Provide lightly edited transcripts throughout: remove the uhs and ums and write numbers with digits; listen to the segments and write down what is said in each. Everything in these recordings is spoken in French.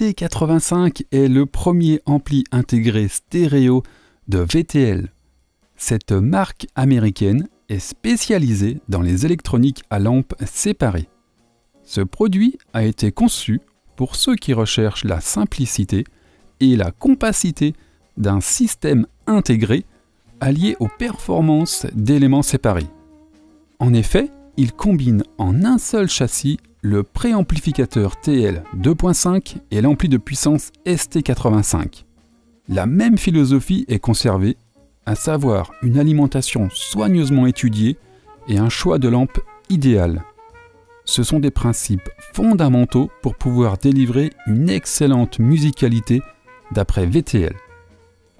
L'IT85 est le premier ampli intégré stéréo de VTL. Cette marque américaine est spécialisée dans les électroniques à lampes séparées. Ce produit a été conçu pour ceux qui recherchent la simplicité et la compacité d'un système intégré allié aux performances d'éléments séparés. En effet, il combine en un seul châssis le préamplificateur TL 2.5 et l'ampli de puissance ST85. La même philosophie est conservée, à savoir une alimentation soigneusement étudiée et un choix de lampe idéal. Ce sont des principes fondamentaux pour pouvoir délivrer une excellente musicalité d'après VTL.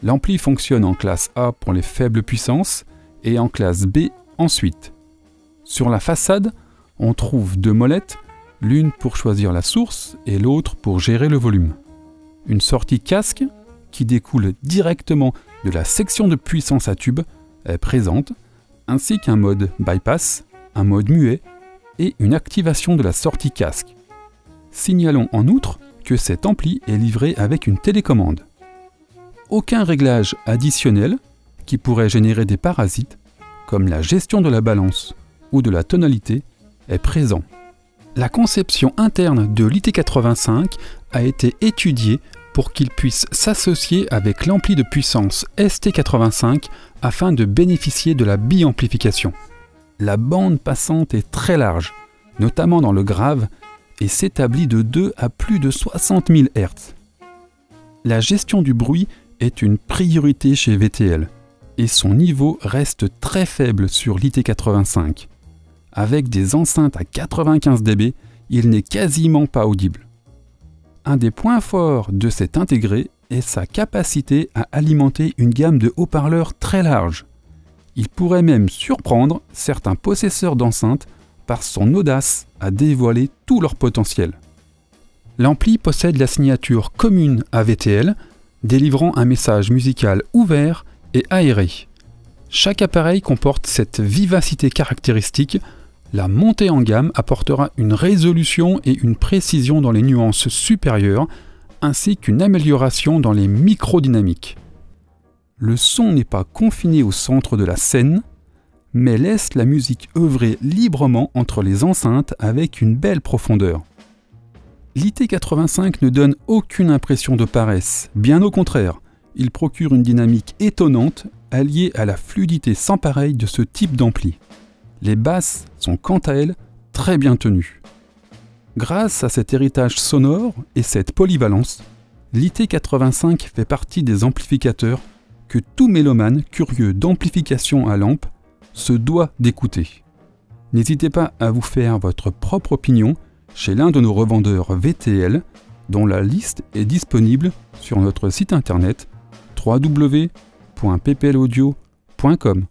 L'ampli fonctionne en classe A pour les faibles puissances et en classe B ensuite. Sur la façade, on trouve deux molettes, l'une pour choisir la source et l'autre pour gérer le volume. Une sortie casque qui découle directement de la section de puissance à tube est présente, ainsi qu'un mode bypass, un mode muet et une activation de la sortie casque. Signalons en outre que cet ampli est livré avec une télécommande. Aucun réglage additionnel qui pourrait générer des parasites, comme la gestion de la balance ou de la tonalité, est présent. La conception interne de l'IT85 a été étudiée pour qu'il puisse s'associer avec l'ampli de puissance ST85 afin de bénéficier de la biamplification. La bande passante est très large, notamment dans le grave, et s'établit de 2 à plus de 60 000 Hz. La gestion du bruit est une priorité chez VTL, et son niveau reste très faible sur l'IT85. Avec des enceintes à 95 dB, il n'est quasiment pas audible. Un des points forts de cet intégré est sa capacité à alimenter une gamme de haut-parleurs très large. Il pourrait même surprendre certains possesseurs d'enceintes par son audace à dévoiler tout leur potentiel. L'ampli possède la signature commune à VTL, délivrant un message musical ouvert et aéré. Chaque appareil comporte cette vivacité caractéristique. La montée en gamme apportera une résolution et une précision dans les nuances supérieures, ainsi qu'une amélioration dans les microdynamiques. Le son n'est pas confiné au centre de la scène, mais laisse la musique œuvrer librement entre les enceintes avec une belle profondeur. L'IT85 ne donne aucune impression de paresse, bien au contraire, il procure une dynamique étonnante alliée à la fluidité sans pareille de ce type d'ampli. Les basses sont quant à elles très bien tenues. Grâce à cet héritage sonore et cette polyvalence, l'IT85 fait partie des amplificateurs que tout mélomane curieux d'amplification à lampe se doit d'écouter. N'hésitez pas à vous faire votre propre opinion chez l'un de nos revendeurs VTL, dont la liste est disponible sur notre site internet www.pplaudio.com.